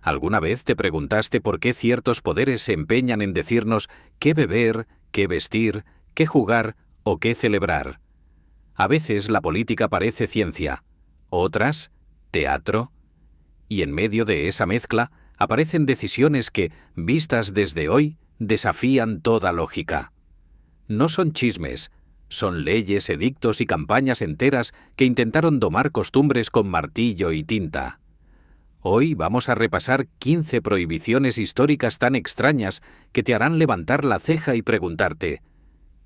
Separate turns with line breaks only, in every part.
¿Alguna vez te preguntaste por qué ciertos poderes se empeñan en decirnos qué beber, qué vestir, qué jugar o qué celebrar? A veces la política parece ciencia, otras, teatro, y en medio de esa mezcla aparecen decisiones que, vistas desde hoy, desafían toda lógica. No son chismes, son leyes, edictos y campañas enteras que intentaron domar costumbres con martillo y tinta. Hoy vamos a repasar 15 prohibiciones históricas tan extrañas que te harán levantar la ceja y preguntarte,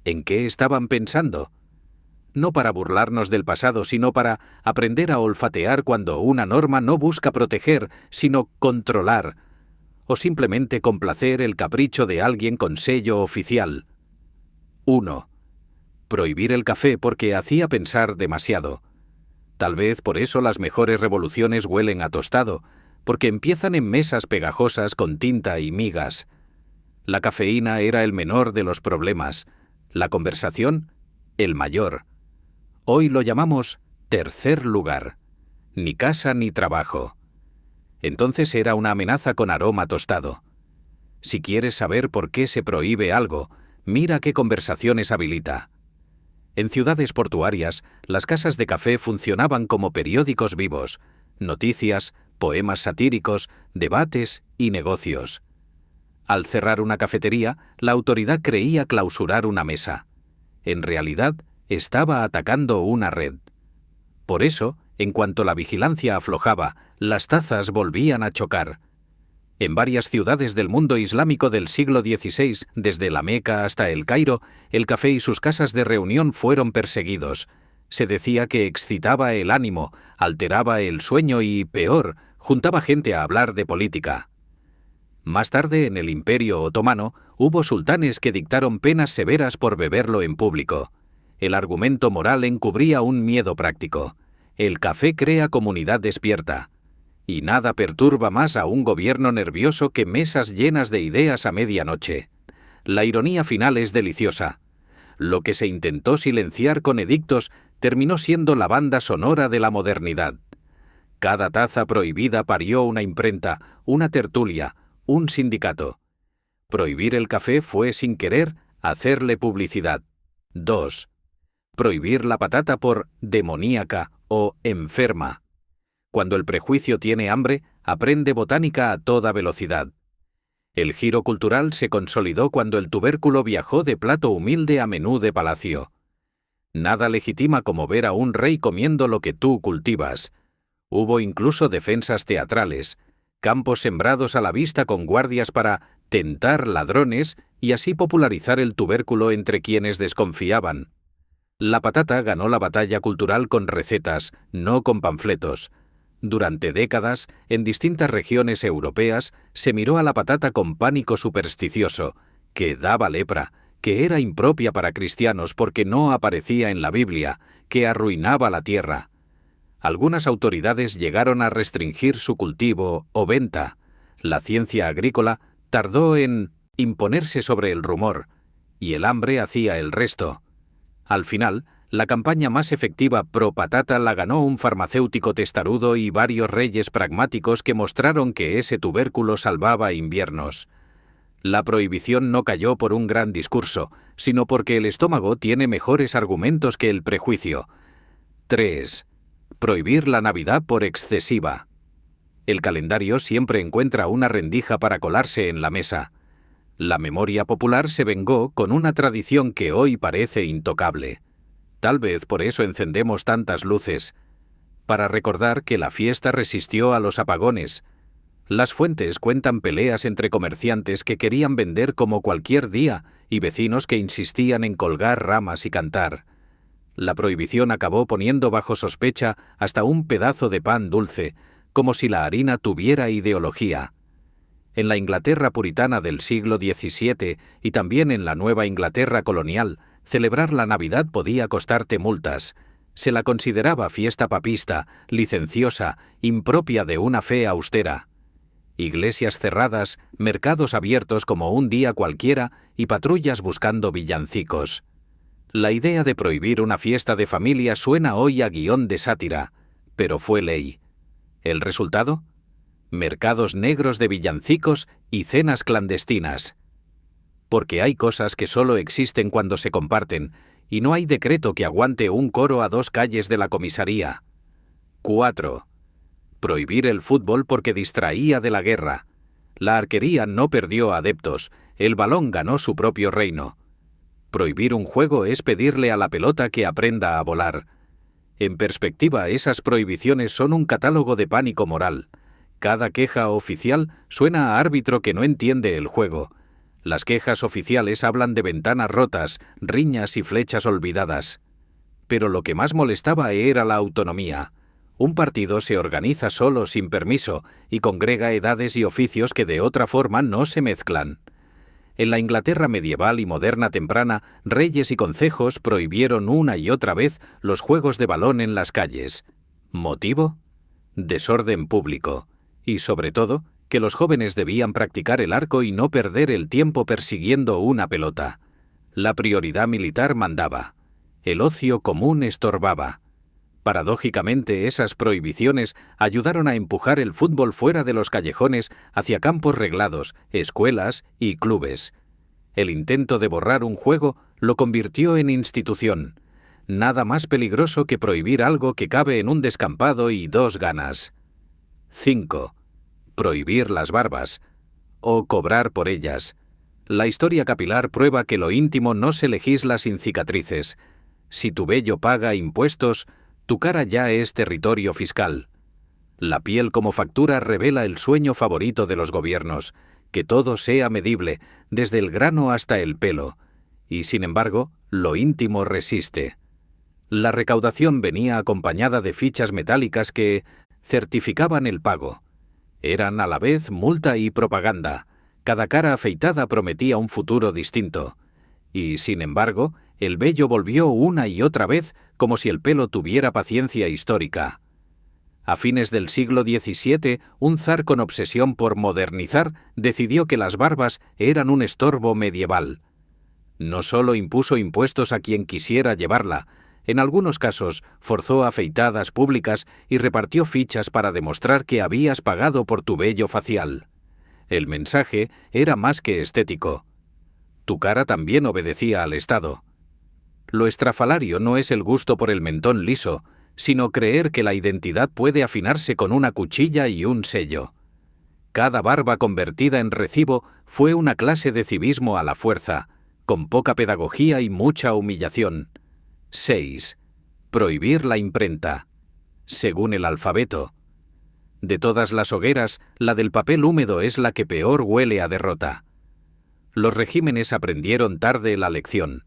¿en qué estaban pensando? No para burlarnos del pasado, sino para aprender a olfatear cuando una norma no busca proteger, sino controlar, o simplemente complacer el capricho de alguien con sello oficial. 1. Prohibir el café porque hacía pensar demasiado. Tal vez por eso las mejores revoluciones huelen a tostado, porque empiezan en mesas pegajosas con tinta y migas. La cafeína era el menor de los problemas, la conversación, el mayor. Hoy lo llamamos tercer lugar. Ni casa ni trabajo. Entonces era una amenaza con aroma tostado. Si quieres saber por qué se prohíbe algo, mira qué conversaciones habilita. En ciudades portuarias, las casas de café funcionaban como periódicos vivos, noticias, poemas satíricos, debates y negocios. Al cerrar una cafetería, la autoridad creía clausurar una mesa. En realidad, estaba atacando una red. Por eso, en cuanto la vigilancia aflojaba, las tazas volvían a chocar. En varias ciudades del mundo islámico del siglo XVI, desde la Meca hasta el Cairo, el café y sus casas de reunión fueron perseguidos. Se decía que excitaba el ánimo, alteraba el sueño y, peor, juntaba gente a hablar de política. Más tarde, en el Imperio Otomano, hubo sultanes que dictaron penas severas por beberlo en público. El argumento moral encubría un miedo práctico. El café crea comunidad despierta. Y nada perturba más a un gobierno nervioso que mesas llenas de ideas a medianoche. La ironía final es deliciosa. Lo que se intentó silenciar con edictos terminó siendo la banda sonora de la modernidad. Cada taza prohibida parió una imprenta, una tertulia, un sindicato. Prohibir el café fue, sin querer, hacerle publicidad. 2. Prohibir la patata por demoníaca o enferma. Cuando el prejuicio tiene hambre, aprende botánica a toda velocidad. El giro cultural se consolidó cuando el tubérculo viajó de plato humilde a menú de palacio. Nada legitima como ver a un rey comiendo lo que tú cultivas. Hubo incluso defensas teatrales, campos sembrados a la vista con guardias para tentar ladrones y así popularizar el tubérculo entre quienes desconfiaban. La patata ganó la batalla cultural con recetas, no con panfletos. Durante décadas, en distintas regiones europeas, se miró a la patata con pánico supersticioso, que daba lepra, que era impropia para cristianos porque no aparecía en la Biblia, que arruinaba la tierra. Algunas autoridades llegaron a restringir su cultivo o venta. La ciencia agrícola tardó en imponerse sobre el rumor, y el hambre hacía el resto. Al final, la campaña más efectiva pro patata la ganó un farmacéutico testarudo y varios reyes pragmáticos que mostraron que ese tubérculo salvaba inviernos. La prohibición no cayó por un gran discurso, sino porque el estómago tiene mejores argumentos que el prejuicio. 3. Prohibir la Navidad por excesiva. El calendario siempre encuentra una rendija para colarse en la mesa. La memoria popular se vengó con una tradición que hoy parece intocable. Tal vez por eso encendemos tantas luces, para recordar que la fiesta resistió a los apagones. Las fuentes cuentan peleas entre comerciantes que querían vender como cualquier día y vecinos que insistían en colgar ramas y cantar. La prohibición acabó poniendo bajo sospecha hasta un pedazo de pan dulce, como si la harina tuviera ideología. En la Inglaterra puritana del siglo XVII y también en la Nueva Inglaterra colonial, celebrar la Navidad podía costarte multas. Se la consideraba fiesta papista, licenciosa, impropia de una fe austera. Iglesias cerradas, mercados abiertos como un día cualquiera y patrullas buscando villancicos. La idea de prohibir una fiesta de familia suena hoy a guión de sátira, pero fue ley. ¿El resultado? mercados negros de villancicos y cenas clandestinas. Porque hay cosas que solo existen cuando se comparten, y no hay decreto que aguante un coro a 2 calles de la comisaría. 4. Prohibir el fútbol porque distraía de la guerra. La arquería no perdió adeptos, el balón ganó su propio reino. Prohibir un juego es pedirle a la pelota que aprenda a volar. En perspectiva, esas prohibiciones son un catálogo de pánico moral. Cada queja oficial suena a árbitro que no entiende el juego. Las quejas oficiales hablan de ventanas rotas, riñas y flechas olvidadas. Pero lo que más molestaba era la autonomía. Un partido se organiza solo sin permiso y congrega edades y oficios que de otra forma no se mezclan. En la Inglaterra medieval y moderna temprana, reyes y concejos prohibieron una y otra vez los juegos de balón en las calles. ¿Motivo? Desorden público. Y, sobre todo, que los jóvenes debían practicar el arco y no perder el tiempo persiguiendo una pelota. La prioridad militar mandaba. El ocio común estorbaba. Paradójicamente, esas prohibiciones ayudaron a empujar el fútbol fuera de los callejones hacia campos reglados, escuelas y clubes. El intento de borrar un juego lo convirtió en institución. Nada más peligroso que prohibir algo que cabe en un descampado y 2 ganas. 5. Prohibir las barbas. O cobrar por ellas. La historia capilar prueba que lo íntimo no se legisla sin cicatrices. Si tu vello paga impuestos, tu cara ya es territorio fiscal. La piel como factura revela el sueño favorito de los gobiernos, que todo sea medible, desde el grano hasta el pelo. Y sin embargo, lo íntimo resiste. La recaudación venía acompañada de fichas metálicas que certificaban el pago. Eran a la vez multa y propaganda. Cada cara afeitada prometía un futuro distinto. Y, sin embargo, el vello volvió una y otra vez como si el pelo tuviera paciencia histórica. A fines del siglo XVII, un zar con obsesión por modernizar decidió que las barbas eran un estorbo medieval. No solo impuso impuestos a quien quisiera llevarla, en algunos casos forzó afeitadas públicas y repartió fichas para demostrar que habías pagado por tu vello facial. El mensaje era más que estético. Tu cara también obedecía al Estado. Lo estrafalario no es el gusto por el mentón liso, sino creer que la identidad puede afinarse con una cuchilla y un sello. Cada barba convertida en recibo fue una clase de civismo a la fuerza, con poca pedagogía y mucha humillación. 6. Prohibir la imprenta. Según el alfabeto. De todas las hogueras, la del papel húmedo es la que peor huele a derrota. Los regímenes aprendieron tarde la lección.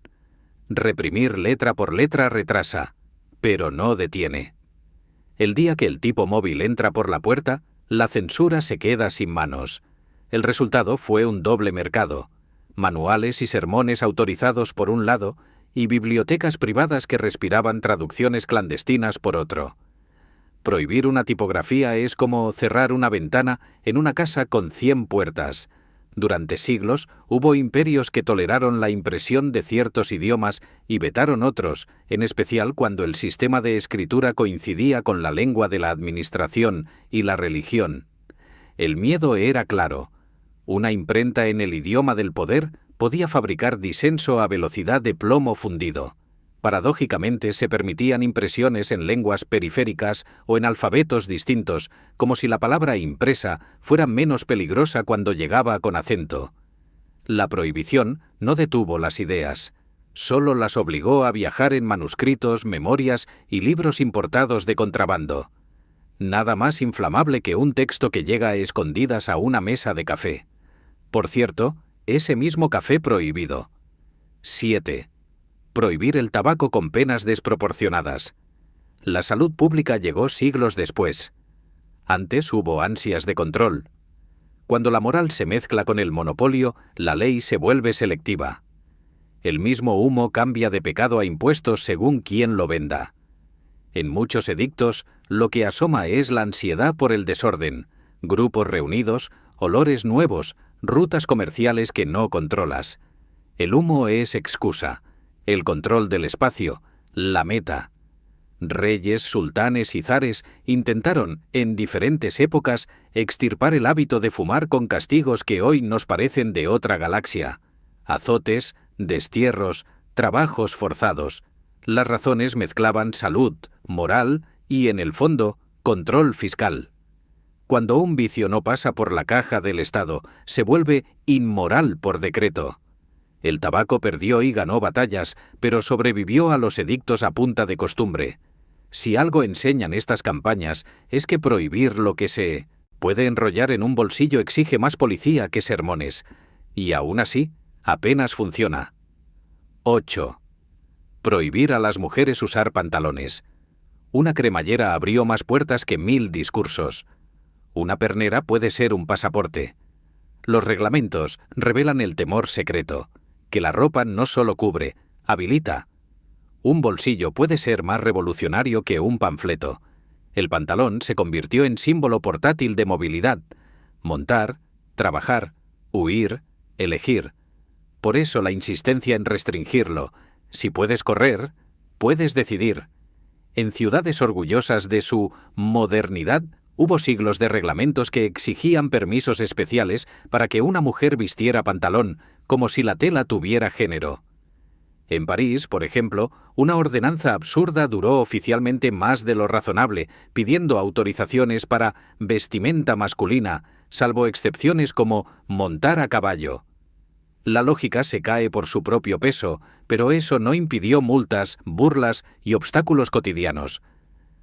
Reprimir letra por letra retrasa, pero no detiene. El día que el tipo móvil entra por la puerta, la censura se queda sin manos. El resultado fue un doble mercado. Manuales y sermones autorizados por un lado y bibliotecas privadas que respiraban traducciones clandestinas por otro. Prohibir una tipografía es como cerrar una ventana en una casa con 100 puertas. Durante siglos hubo imperios que toleraron la impresión de ciertos idiomas y vetaron otros, en especial cuando el sistema de escritura coincidía con la lengua de la administración y la religión. El miedo era claro. Una imprenta en el idioma del poder podía fabricar disenso a velocidad de plomo fundido. Paradójicamente se permitían impresiones en lenguas periféricas o en alfabetos distintos, como si la palabra impresa fuera menos peligrosa cuando llegaba con acento. La prohibición no detuvo las ideas, solo las obligó a viajar en manuscritos, memorias y libros importados de contrabando. Nada más inflamable que un texto que llega a escondidas a una mesa de café. Por cierto, ese mismo café prohibido. 7. Prohibir el tabaco con penas desproporcionadas. La salud pública llegó siglos después. Antes hubo ansias de control. Cuando la moral se mezcla con el monopolio, la ley se vuelve selectiva. El mismo humo cambia de pecado a impuestos según quien lo venda. En muchos edictos, lo que asoma es la ansiedad por el desorden, grupos reunidos, olores nuevos, rutas comerciales que no controlas. El humo es excusa. El control del espacio, la meta. Reyes, sultanes y zares intentaron, en diferentes épocas, extirpar el hábito de fumar con castigos que hoy nos parecen de otra galaxia. Azotes, destierros, trabajos forzados. Las razones mezclaban salud, moral y, en el fondo, control fiscal. Cuando un vicio no pasa por la caja del Estado, se vuelve inmoral por decreto. El tabaco perdió y ganó batallas, pero sobrevivió a los edictos a punta de costumbre. Si algo enseñan estas campañas es que prohibir lo que se puede enrollar en un bolsillo exige más policía que sermones. Y aún así, apenas funciona. 8. Prohibir a las mujeres usar pantalones. Una cremallera abrió más puertas que 1000 discursos. Una pernera puede ser un pasaporte. Los reglamentos revelan el temor secreto, que la ropa no solo cubre, habilita. Un bolsillo puede ser más revolucionario que un panfleto. El pantalón se convirtió en símbolo portátil de movilidad. Montar, trabajar, huir, elegir. Por eso la insistencia en restringirlo. Si puedes correr, puedes decidir. En ciudades orgullosas de su modernidad, hubo siglos de reglamentos que exigían permisos especiales para que una mujer vistiera pantalón, como si la tela tuviera género. En París, por ejemplo, una ordenanza absurda duró oficialmente más de lo razonable, pidiendo autorizaciones para vestimenta masculina, salvo excepciones como montar a caballo. La lógica se cae por su propio peso, pero eso no impidió multas, burlas y obstáculos cotidianos.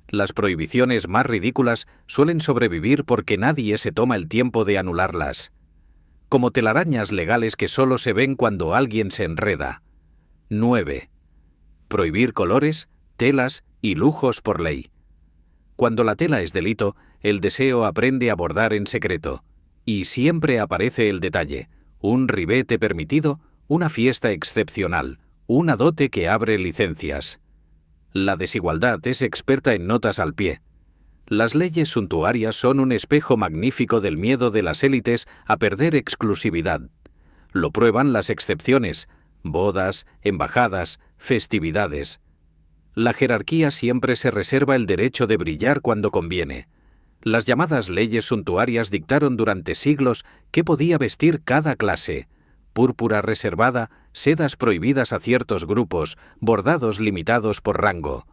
Las prohibiciones más ridículas suelen sobrevivir porque nadie se toma el tiempo de anularlas. Como telarañas legales que solo se ven cuando alguien se enreda. 9. Prohibir colores, telas y lujos por ley. Cuando la tela es delito, el deseo aprende a bordar en secreto. Y siempre aparece el detalle: un ribete permitido, una fiesta excepcional, una dote que abre licencias. La desigualdad es experta en notas al pie. Las leyes suntuarias son un espejo magnífico del miedo de las élites a perder exclusividad. Lo prueban las excepciones: bodas, embajadas, festividades. La jerarquía siempre se reserva el derecho de brillar cuando conviene. Las llamadas leyes suntuarias dictaron durante siglos qué podía vestir cada clase: púrpura reservada, sedas prohibidas a ciertos grupos, bordados limitados por rango.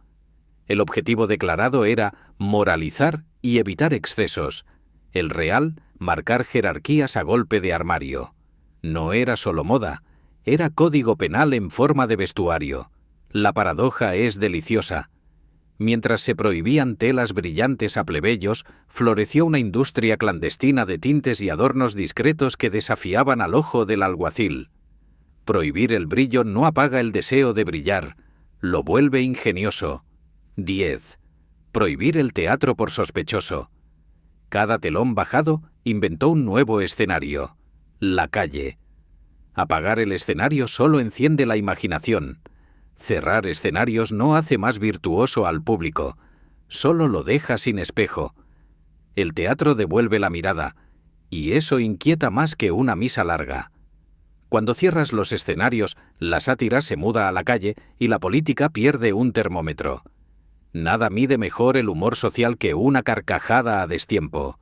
El objetivo declarado era moralizar y evitar excesos. El real, marcar jerarquías a golpe de armario. No era solo moda, era código penal en forma de vestuario. La paradoja es deliciosa. Mientras se prohibían telas brillantes a plebeyos, floreció una industria clandestina de tintes y adornos discretos que desafiaban al ojo del alguacil. Prohibir el brillo no apaga el deseo de brillar, lo vuelve ingenioso. 10. Prohibir el teatro por sospechoso. Cada telón bajado inventó un nuevo escenario: la calle. Apagar el escenario solo enciende la imaginación. Cerrar escenarios no hace más virtuoso al público, solo lo deja sin espejo. El teatro devuelve la mirada, y eso inquieta más que una misa larga. Cuando cierras los escenarios, la sátira se muda a la calle y la política pierde un termómetro. Nada mide mejor el humor social que una carcajada a destiempo.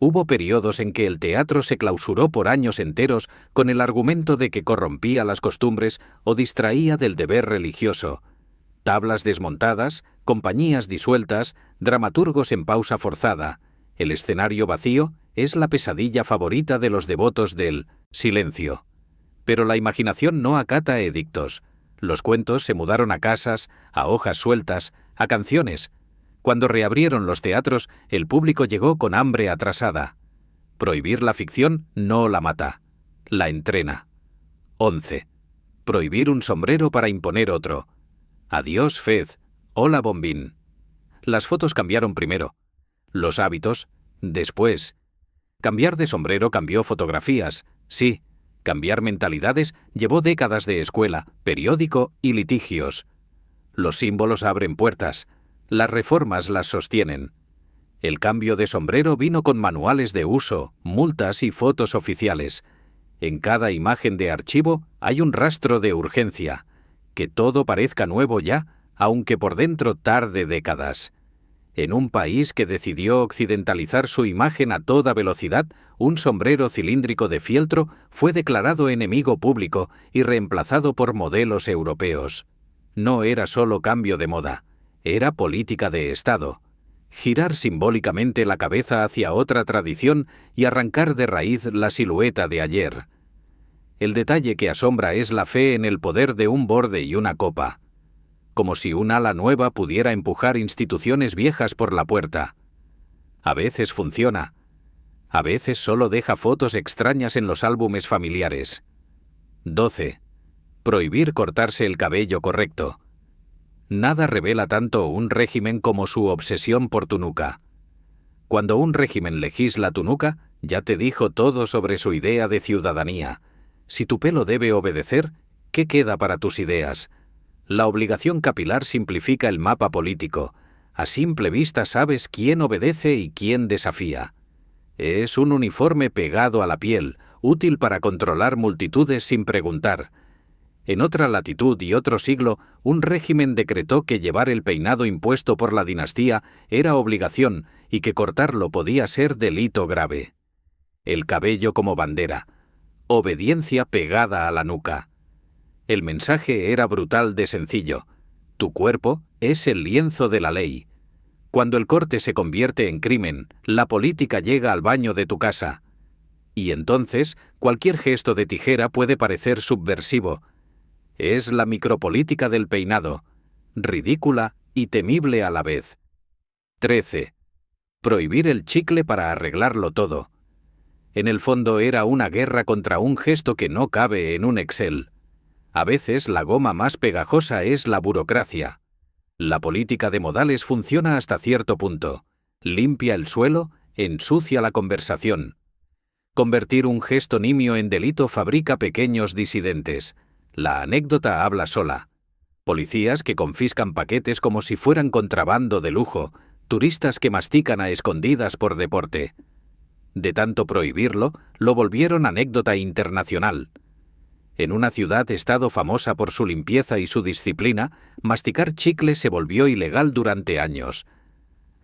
Hubo periodos en que el teatro se clausuró por años enteros con el argumento de que corrompía las costumbres o distraía del deber religioso. Tablas desmontadas, compañías disueltas, dramaturgos en pausa forzada. El escenario vacío es la pesadilla favorita de los devotos del silencio. Pero la imaginación no acata edictos. Los cuentos se mudaron a casas, a hojas sueltas, a canciones. Cuando reabrieron los teatros, el público llegó con hambre atrasada. Prohibir la ficción no la mata, la entrena. 11. Prohibir un sombrero para imponer otro. Adiós, Fez. Hola, Bombín. Las fotos cambiaron primero. Los hábitos, después. Cambiar de sombrero cambió fotografías, sí. Cambiar mentalidades llevó décadas de escuela, periódico y litigios. Los símbolos abren puertas. Las reformas las sostienen. El cambio de sombrero vino con manuales de uso, multas y fotos oficiales. En cada imagen de archivo hay un rastro de urgencia. Que todo parezca nuevo ya aunque por dentro tarde décadas. En un país que decidió occidentalizar su imagen a toda velocidad, un sombrero cilíndrico de fieltro fue declarado enemigo público y reemplazado por modelos europeos. No era solo cambio de moda, era política de Estado. Girar simbólicamente la cabeza hacia otra tradición y arrancar de raíz la silueta de ayer. El detalle que asombra es la fe en el poder de un borde y una copa. Como si un ala nueva pudiera empujar instituciones viejas por la puerta. A veces funciona. A veces solo deja fotos extrañas en los álbumes familiares. 12. Prohibir cortarse el cabello correcto. Nada revela tanto un régimen como su obsesión por tu nuca. Cuando un régimen legisla tu nuca, ya te dijo todo sobre su idea de ciudadanía. Si tu pelo debe obedecer, ¿qué queda para tus ideas? La obligación capilar simplifica el mapa político. A simple vista sabes quién obedece y quién desafía. Es un uniforme pegado a la piel, útil para controlar multitudes sin preguntar. En otra latitud y otro siglo, un régimen decretó que llevar el peinado impuesto por la dinastía era obligación y que cortarlo podía ser delito grave. El cabello como bandera. Obediencia pegada a la nuca. El mensaje era brutal de sencillo. Tu cuerpo es el lienzo de la ley. Cuando el corte se convierte en crimen, la política llega al baño de tu casa. Y entonces, cualquier gesto de tijera puede parecer subversivo. Es la micropolítica del peinado, ridícula y temible a la vez. 13. Prohibir el chicle para arreglarlo todo. En el fondo era una guerra contra un gesto que no cabe en un Excel. A veces la goma más pegajosa es la burocracia. La política de modales funciona hasta cierto punto. Limpia el suelo, ensucia la conversación. Convertir un gesto nimio en delito fabrica pequeños disidentes. La anécdota habla sola. Policías que confiscan paquetes como si fueran contrabando de lujo, turistas que mastican a escondidas por deporte. De tanto prohibirlo, lo volvieron anécdota internacional. En una ciudad-estado famosa por su limpieza y su disciplina, masticar chicle se volvió ilegal durante años.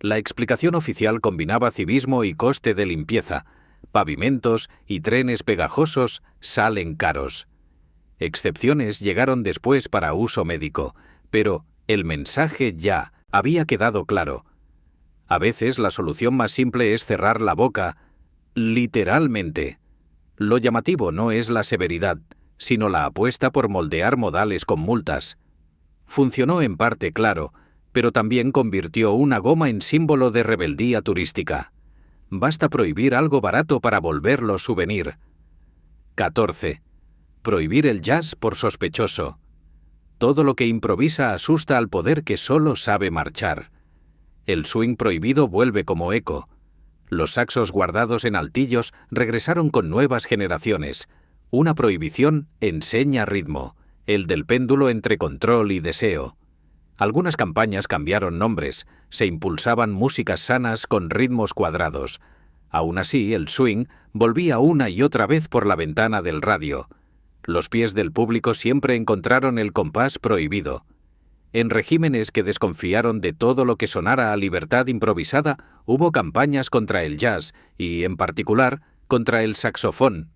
La explicación oficial combinaba civismo y coste de limpieza. Pavimentos y trenes pegajosos salen caros. Excepciones llegaron después para uso médico, pero el mensaje ya había quedado claro. A veces la solución más simple es cerrar la boca, literalmente. Lo llamativo no es la severidad, sino la apuesta por moldear modales con multas. Funcionó en parte, claro, pero también convirtió una goma en símbolo de rebeldía turística. Basta prohibir algo barato para volverlo souvenir. 14. Prohibir el jazz por sospechoso. Todo lo que improvisa asusta al poder que solo sabe marchar. El swing prohibido vuelve como eco. Los saxos guardados en altillos regresaron con nuevas generaciones. Una prohibición enseña ritmo, el del péndulo entre control y deseo. Algunas campañas cambiaron nombres, se impulsaban músicas sanas con ritmos cuadrados. Aún así, el swing volvía una y otra vez por la ventana del radio. Los pies del público siempre encontraron el compás prohibido. En regímenes que desconfiaron de todo lo que sonara a libertad improvisada, hubo campañas contra el jazz y, en particular, contra el saxofón.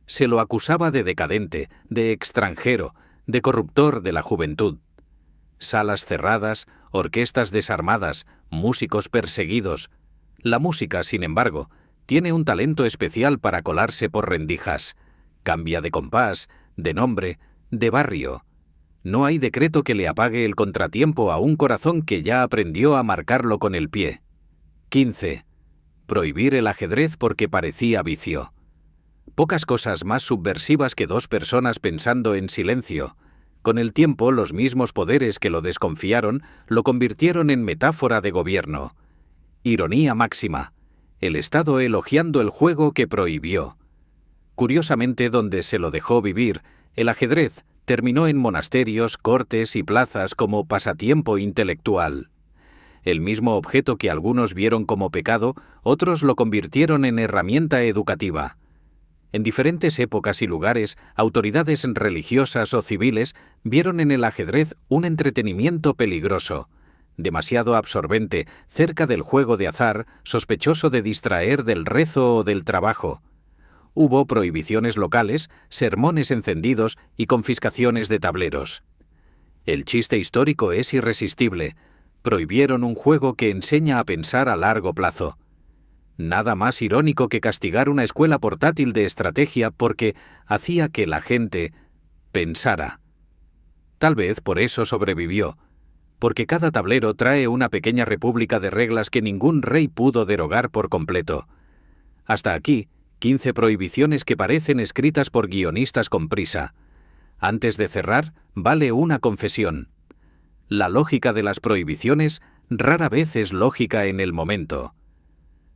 Se lo acusaba de decadente, de extranjero, de corruptor de la juventud. Salas cerradas, orquestas desarmadas, músicos perseguidos. La música, sin embargo, tiene un talento especial para colarse por rendijas. Cambia de compás, de nombre, de barrio. No hay decreto que le apague el contratiempo a un corazón que ya aprendió a marcarlo con el pie. 15. Prohibir el ajedrez porque parecía vicio. Pocas cosas más subversivas que dos personas pensando en silencio. Con el tiempo, los mismos poderes que lo desconfiaron lo convirtieron en metáfora de gobierno. Ironía máxima. El Estado elogiando el juego que prohibió. Curiosamente, donde se lo dejó vivir, el ajedrez terminó en monasterios, cortes y plazas como pasatiempo intelectual. El mismo objeto que algunos vieron como pecado, otros lo convirtieron en herramienta educativa. En diferentes épocas y lugares, autoridades religiosas o civiles vieron en el ajedrez un entretenimiento peligroso, demasiado absorbente, cerca del juego de azar, sospechoso de distraer del rezo o del trabajo. Hubo prohibiciones locales, sermones encendidos y confiscaciones de tableros. El chiste histórico es irresistible. Prohibieron un juego que enseña a pensar a largo plazo. Nada más irónico que castigar una escuela portátil de estrategia porque hacía que la gente pensara. Tal vez por eso sobrevivió, porque cada tablero trae una pequeña república de reglas que ningún rey pudo derogar por completo. Hasta aquí, 15 prohibiciones que parecen escritas por guionistas con prisa. Antes de cerrar, vale una confesión. La lógica de las prohibiciones rara vez es lógica en el momento.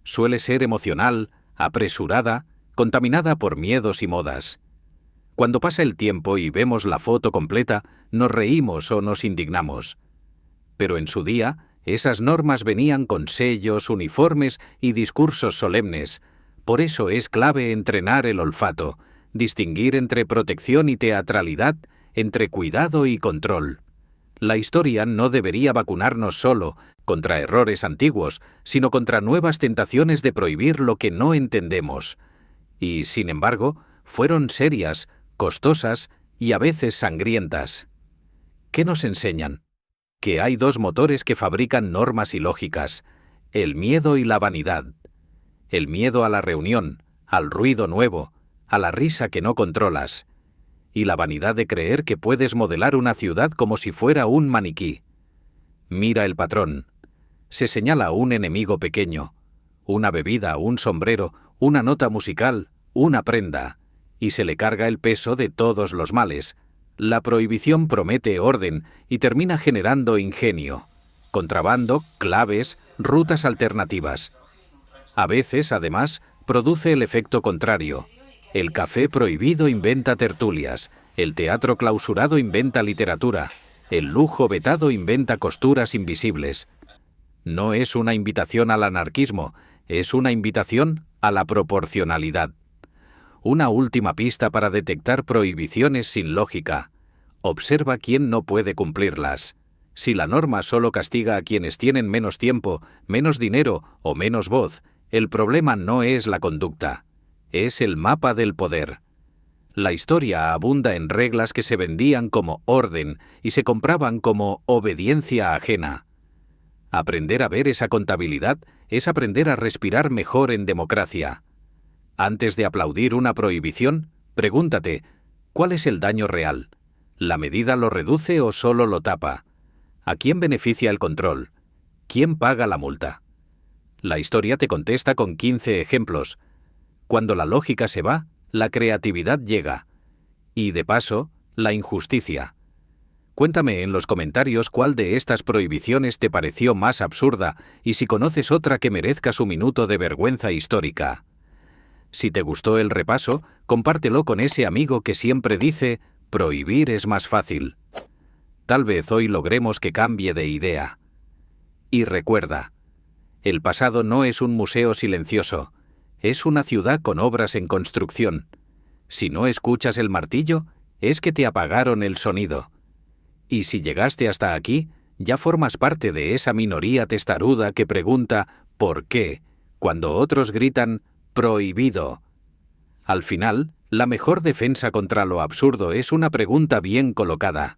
Suele ser emocional, apresurada, contaminada por miedos y modas. Cuando pasa el tiempo y vemos la foto completa, nos reímos o nos indignamos. Pero en su día, esas normas venían con sellos, uniformes y discursos solemnes. Por eso es clave entrenar el olfato, distinguir entre protección y teatralidad, entre cuidado y control. La historia no debería vacunarnos solo contra errores antiguos, sino contra nuevas tentaciones de prohibir lo que no entendemos. Y, sin embargo, fueron serias, costosas y a veces sangrientas. ¿Qué nos enseñan? Que hay dos motores que fabrican normas ilógicas: el miedo y la vanidad. El miedo a la reunión, al ruido nuevo, a la risa que no controlas. Y la vanidad de creer que puedes modelar una ciudad como si fuera un maniquí. Mira el patrón. Se señala un enemigo pequeño, una bebida, un sombrero, una nota musical, una prenda, y se le carga el peso de todos los males. La prohibición promete orden y termina generando ingenio, contrabando, claves, rutas alternativas. A veces, además, produce el efecto contrario. El café prohibido inventa tertulias, el teatro clausurado inventa literatura, el lujo vetado inventa costuras invisibles. No es una invitación al anarquismo, es una invitación a la proporcionalidad. Una última pista para detectar prohibiciones sin lógica. Observa quién no puede cumplirlas. Si la norma solo castiga a quienes tienen menos tiempo, menos dinero o menos voz, el problema no es la conducta, es el mapa del poder. La historia abunda en reglas que se vendían como orden y se compraban como obediencia ajena. Aprender a ver esa contabilidad es aprender a respirar mejor en democracia. Antes de aplaudir una prohibición, pregúntate, ¿cuál es el daño real? ¿La medida lo reduce o solo lo tapa? ¿A quién beneficia el control? ¿Quién paga la multa? La historia te contesta con 15 ejemplos. Cuando la lógica se va, la creatividad llega. Y, de paso, la injusticia. Cuéntame en los comentarios cuál de estas prohibiciones te pareció más absurda y si conoces otra que merezca su minuto de vergüenza histórica. Si te gustó el repaso, compártelo con ese amigo que siempre dice: prohibir es más fácil. Tal vez hoy logremos que cambie de idea. Y recuerda, el pasado no es un museo silencioso, es una ciudad con obras en construcción. Si no escuchas el martillo, es que te apagaron el sonido. Y si llegaste hasta aquí, ya formas parte de esa minoría testaruda que pregunta ¿por qué?, cuando otros gritan «prohibido». Al final, la mejor defensa contra lo absurdo es una pregunta bien colocada.